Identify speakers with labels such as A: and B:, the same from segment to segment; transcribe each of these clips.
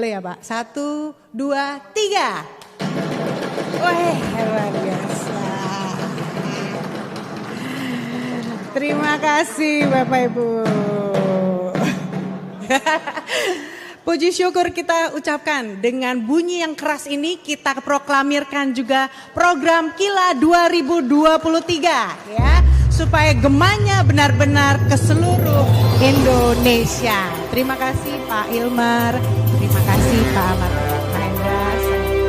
A: Boleh ya Pak? 1, 2, 3. Wah, luar biasa. Terima kasih Bapak Ibu. Puji syukur kita ucapkan dengan bunyi yang keras ini kita proklamirkan juga program Kila 2023 ya. Supaya gemanya benar-benar ke seluruh Indonesia. Terima kasih Pak Ilmar, terima kasih Pak Ahmad Mahendra,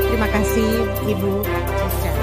A: terima kasih Ibu Cica.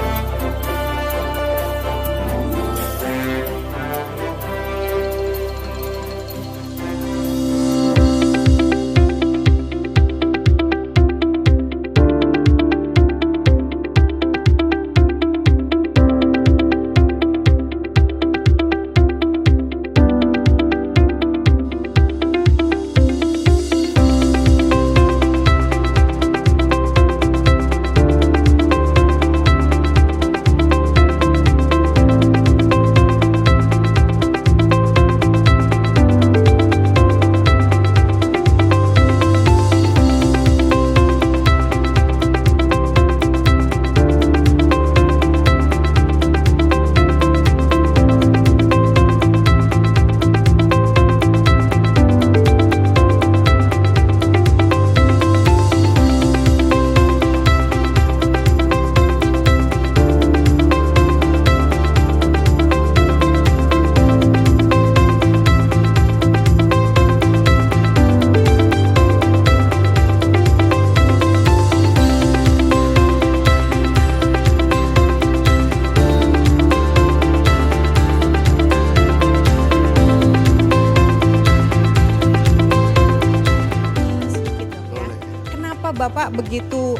A: Bapak begitu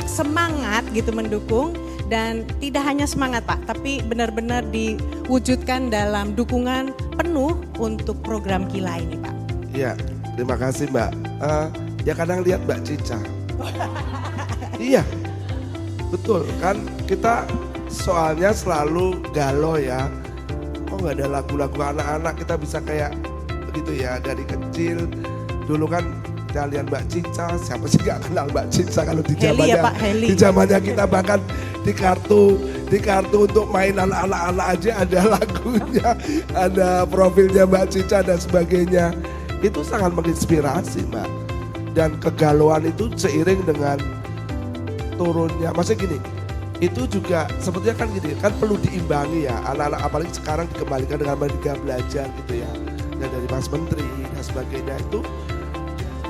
A: semangat gitu mendukung dan tidak hanya semangat Pak, tapi benar-benar diwujudkan dalam dukungan penuh untuk program Kila ini Pak.
B: Iya, terima kasih Mbak. Ya kadang lihat Mbak Cica. Iya, betul kan kita soalnya selalu galau ya. Kok nggak ada lagu-lagu anak-anak kita bisa kayak begitu ya dari kecil. Dulu kan kalian Mbak Cica, siapa sih gak kenal Mbak Cica kalau di zamannya,
A: ya, di
B: zamannya kita bahkan di kartu untuk mainan anak-anak aja ada lagunya, ada profilnya Mbak Cica dan sebagainya. Itu sangat menginspirasi Mbak. Dan kegalauan itu seiring dengan turunnya, maksudnya gini, itu juga sebetulnya kan gini, kan perlu diimbangi ya, anak-anak apalagi sekarang dikembalikan dengan Merdeka Belajar gitu ya, dan dari Mas Menteri dan sebagainya itu.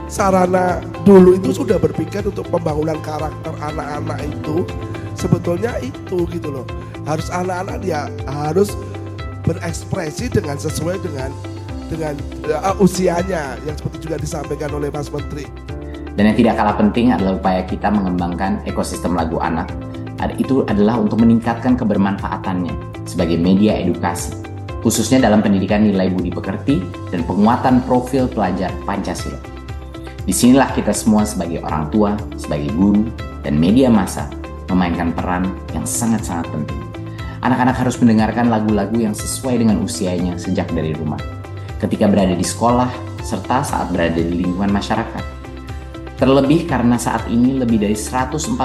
B: Sarana dulu itu sudah berpikir untuk pembangunan karakter anak-anak itu sebetulnya itu gitu loh. Harus anak-anak dia harus berekspresi dengan sesuai dengan usianya yang seperti juga disampaikan oleh Mas Menteri.
C: Dan yang tidak kalah penting adalah upaya kita mengembangkan ekosistem lagu anak. Itu adalah untuk meningkatkan kebermanfaatannya sebagai media edukasi, khususnya dalam pendidikan nilai budi pekerti dan penguatan profil pelajar Pancasila. Disinilah kita semua sebagai orang tua, sebagai guru, dan media massa memainkan peran yang sangat-sangat penting. Anak-anak harus mendengarkan lagu-lagu yang sesuai dengan usianya sejak dari rumah, ketika berada di sekolah, serta saat berada di lingkungan masyarakat. Terlebih karena saat ini lebih dari 140.000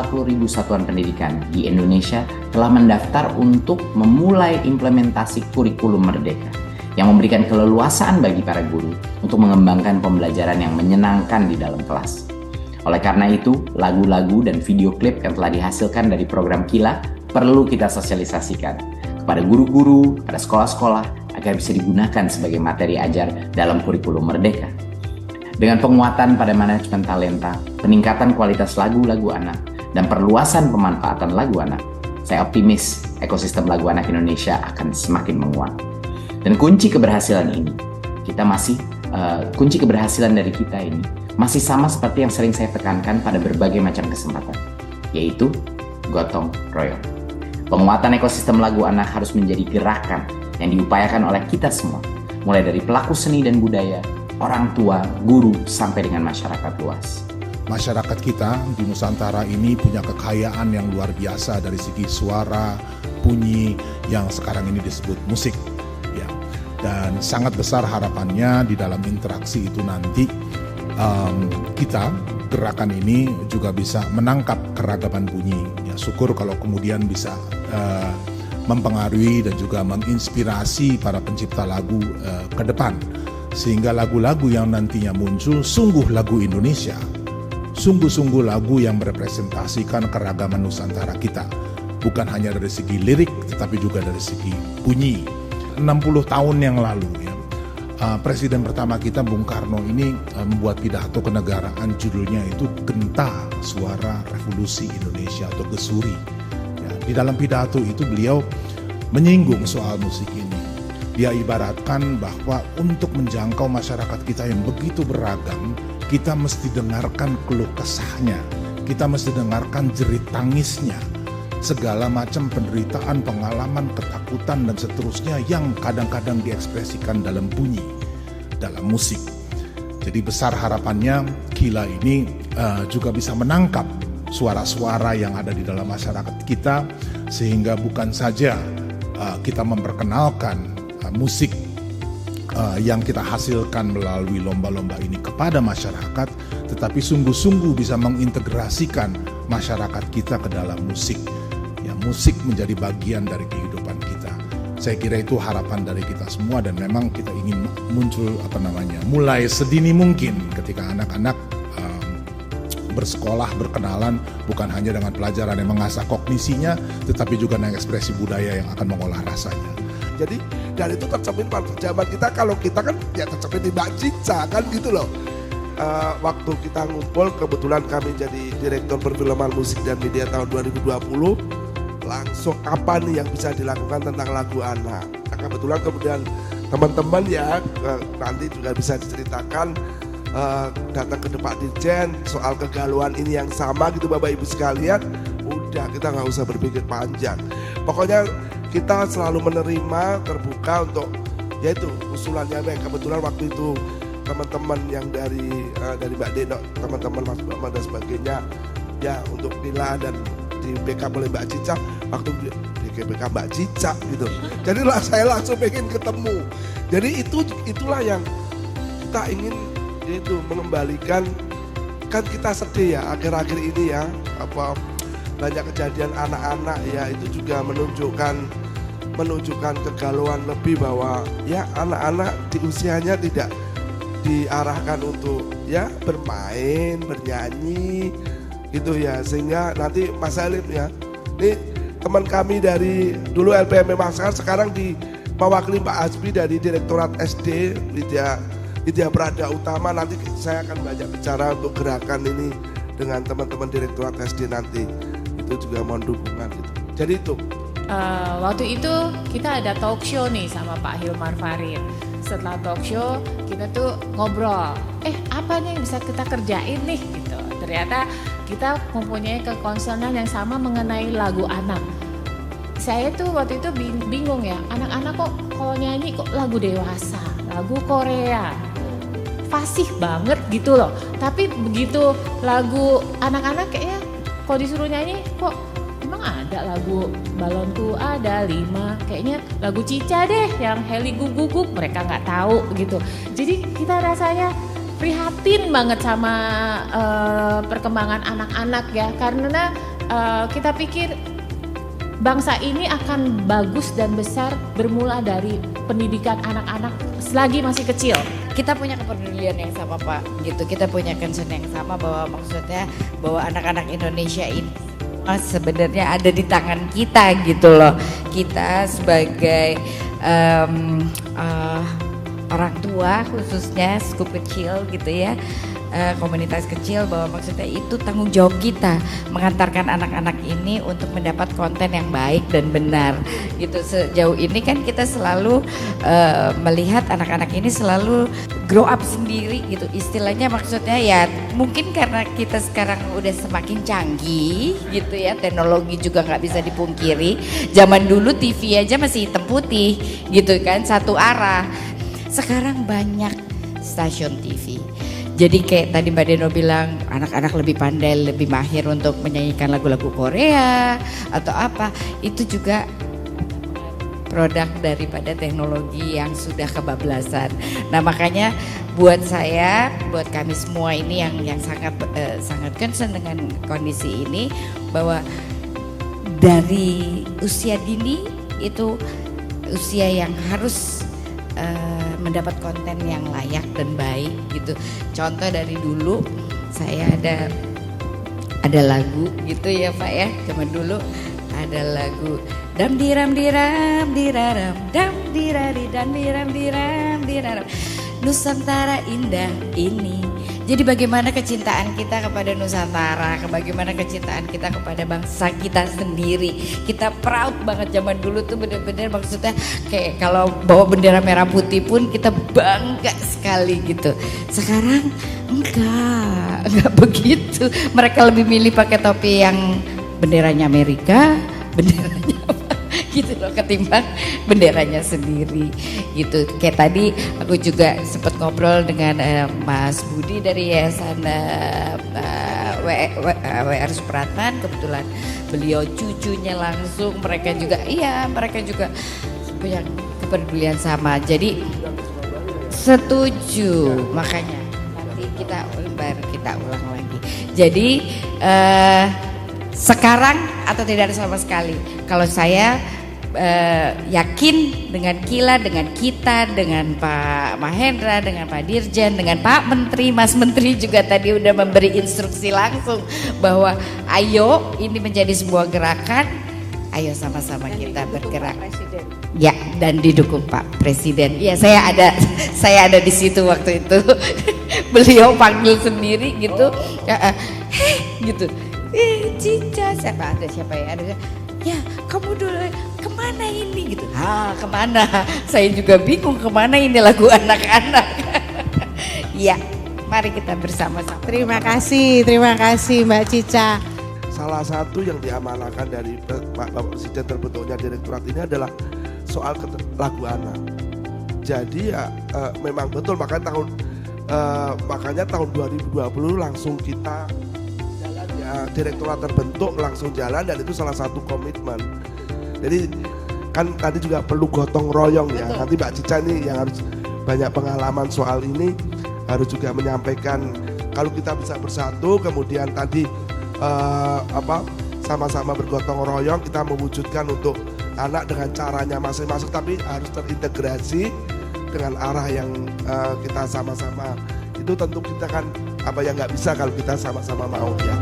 C: satuan pendidikan di Indonesia telah mendaftar untuk memulai implementasi kurikulum Merdeka, yang memberikan keleluasaan bagi para guru untuk mengembangkan pembelajaran yang menyenangkan di dalam kelas. Oleh karena itu, lagu-lagu dan video klip yang telah dihasilkan dari program Kila perlu kita sosialisasikan kepada guru-guru, pada sekolah-sekolah agar bisa digunakan sebagai materi ajar dalam kurikulum Merdeka. Dengan penguatan pada manajemen talenta, peningkatan kualitas lagu-lagu anak, dan perluasan pemanfaatan lagu anak, saya optimis ekosistem lagu anak Indonesia akan semakin menguat. Dan kunci keberhasilan dari kita ini masih sama seperti yang sering saya tekankan pada berbagai macam kesempatan, yaitu gotong royong. Penguatan ekosistem lagu anak harus menjadi gerakan yang diupayakan oleh kita semua, mulai dari pelaku seni dan budaya, orang tua, guru, sampai dengan masyarakat luas.
D: Masyarakat kita di Nusantara ini punya kekayaan yang luar biasa dari segi suara, bunyi yang sekarang ini disebut musik. Dan sangat besar harapannya di dalam interaksi itu nanti kita gerakan ini juga bisa menangkap keragaman bunyi. Ya, syukur kalau kemudian bisa mempengaruhi dan juga menginspirasi para pencipta lagu ke depan. Sehingga lagu-lagu yang nantinya muncul sungguh lagu Indonesia. Sungguh-sungguh lagu yang merepresentasikan keragaman Nusantara kita. Bukan hanya dari segi lirik, tetapi juga dari segi bunyi. 60 tahun yang lalu ya, Presiden pertama kita Bung Karno ini membuat pidato kenegaraan, judulnya itu Genta Suara Revolusi Indonesia atau Gesuri. Ya, di dalam pidato itu beliau menyinggung soal musik ini. Dia ibaratkan bahwa untuk menjangkau masyarakat kita yang begitu beragam, kita mesti dengarkan keluh kesahnya, kita mesti dengarkan jerit tangisnya, segala macam penderitaan, pengalaman, ketakutan, dan seterusnya yang kadang-kadang diekspresikan dalam bunyi, dalam musik. Jadi besar harapannya Kila ini juga bisa menangkap suara-suara yang ada di dalam masyarakat kita, sehingga bukan saja kita memperkenalkan musik yang kita hasilkan melalui lomba-lomba ini kepada masyarakat, tetapi sungguh-sungguh bisa mengintegrasikan masyarakat kita ke dalam musik. Musik menjadi bagian dari kehidupan kita. Saya kira itu harapan dari kita semua, dan memang kita ingin muncul mulai sedini mungkin ketika anak-anak bersekolah, berkenalan bukan hanya dengan pelajaran yang mengasah kognisinya, tetapi juga dengan ekspresi budaya yang akan mengolah rasanya.
B: Jadi dari itu tercermin pada zaman kita, kalau kita kan ya tercermin di Mbak Cica kan gitu loh. Waktu kita ngumpul, kebetulan kami jadi Direktur Perfilman Musik dan Media tahun 2020, langsung apa nih yang bisa dilakukan tentang lagu anak. Nah, kemudian teman-teman ya nanti juga bisa diceritakan datang ke Pak Dirjen soal kegalauan ini yang sama gitu Bapak Ibu sekalian. Udah, kita nggak usah berpikir panjang. Pokoknya kita selalu menerima, terbuka untuk yaitu usulannya. Kebetulan waktu itu teman-teman yang dari Mbak Deno, teman-teman Mas Bama dan sebagainya ya untuk Kila dan di backup oleh Mbak Cica, waktu di backup Mbak Cica gitu. Jadi saya langsung pengen ketemu. Jadi itulah yang kita ingin, yaitu mengembalikan. Kan kita sedih ya akhir-akhir ini ya, banyak kejadian anak-anak ya, itu juga menunjukkan kegalauan lebih bahwa ya anak-anak di usianya tidak diarahkan untuk ya bermain, bernyanyi gitu ya, sehingga nanti Mas Halim ya, ini teman kami dari dulu LPM Makassar, sekarang mewakili Pak Hasbi dari Direktorat SD Widya Prada Utama. Nanti saya akan banyak bicara untuk gerakan ini dengan teman-teman Direktorat SD nanti, itu juga mohon dukungan gitu. Jadi itu
E: waktu itu kita ada talk show nih sama Pak Hilmar Farid. Setelah talk show kita tuh ngobrol, apa nih yang bisa kita kerjain nih gitu. Ternyata kita mempunyai kekonsernan yang sama mengenai lagu anak. Saya tuh waktu itu bingung ya, anak-anak kok kalau nyanyi kok lagu dewasa, lagu Korea, fasih banget gitu loh. Tapi begitu lagu anak-anak kayaknya kalau disuruh nyanyi kok emang ada lagu Balonku ada 5, kayaknya lagu Cica deh yang Heli Guguguk mereka nggak tahu gitu. Jadi kita rasanya prihatin banget sama perkembangan anak-anak ya, karena kita pikir bangsa ini akan bagus dan besar bermula dari pendidikan anak-anak selagi masih kecil.
F: Kita punya kepedulian yang sama Pak, gitu. Kita punya concern yang sama bahwa maksudnya bahwa anak-anak Indonesia ini sebenarnya ada di tangan kita gitu loh. Kita sebagai orang tua khususnya skup kecil gitu ya, komunitas kecil, bahwa maksudnya itu tanggung jawab kita mengantarkan anak-anak ini untuk mendapat konten yang baik dan benar gitu. Sejauh ini kan kita selalu melihat anak-anak ini selalu grow up sendiri gitu istilahnya, maksudnya ya mungkin karena kita sekarang udah semakin canggih gitu ya, teknologi juga nggak bisa dipungkiri. Zaman dulu TV aja masih hitam putih gitu kan, satu arah. Sekarang banyak stasiun TV. Jadi kayak tadi Mbak Deno bilang, anak-anak lebih pandai, lebih mahir untuk menyanyikan lagu-lagu Korea atau apa. Itu juga produk daripada teknologi yang sudah kebablasan. Nah makanya buat saya, buat kami semua ini yang sangat sangat concern dengan kondisi ini, bahwa dari usia dini itu usia yang harus mendapat konten yang layak dan baik gitu. Contoh dari dulu saya ada lagu gitu ya Pak ya, zaman dulu ada lagu dam diram diram diraram dam dirari dan diram diram diraram, Nusantara indah ini. Jadi bagaimana kecintaan kita kepada Nusantara, bagaimana kecintaan kita kepada bangsa kita sendiri. Kita proud banget zaman dulu tuh, bener-bener maksudnya kayak kalau bawa bendera merah putih pun kita bangga sekali gitu. Sekarang enggak begitu. Mereka lebih milih pakai topi yang benderanya Amerika, benderanya apa gitu loh, ketimbang benderanya sendiri gitu. Kayak tadi aku juga sempat ngobrol dengan Mas Budi dari Yayasan WR Supratman, kebetulan beliau cucunya langsung, mereka juga punya kepedulian sama. Jadi setuju, makanya nanti kita ulang lagi. Jadi sekarang atau tidak ada sama sekali. Kalau saya yakin dengan Kila, dengan kita, dengan Pak Mahendra, dengan Pak Dirjen, dengan Pak Menteri, Mas Menteri juga tadi udah memberi instruksi langsung bahwa ayo ini menjadi sebuah gerakan, ayo sama-sama kita bergerak. Ya, dan didukung Pak Presiden. Ya, saya ada di situ waktu itu. Beliau panggil sendiri gitu. Gitu. Cica, siapa ya? Ada. Ya, kamu dulu kemana ini gitu? Kemana? Saya juga bingung kemana ini lagu anak-anak. Ya, mari kita bersama-sama.
A: Terima kasih Mbak Cica.
B: Salah satu yang diamanahkan dari Bapak Presiden terbentuknya direktorat ini adalah soal lagu anak. Jadi ya memang betul, makanya tahun 2020 langsung kita direktorat terbentuk, langsung jalan, dan itu salah satu komitmen. Jadi kan tadi juga perlu gotong royong ya. Nanti Mbak Cica ini yang harus banyak pengalaman soal ini, harus juga menyampaikan kalau kita bisa bersatu, kemudian tadi sama-sama bergotong royong kita mewujudkan untuk anak dengan caranya masing-masing, tapi harus terintegrasi dengan arah yang kita sama-sama. Itu tentu kita kan apa yang nggak bisa kalau kita sama-sama mau ya.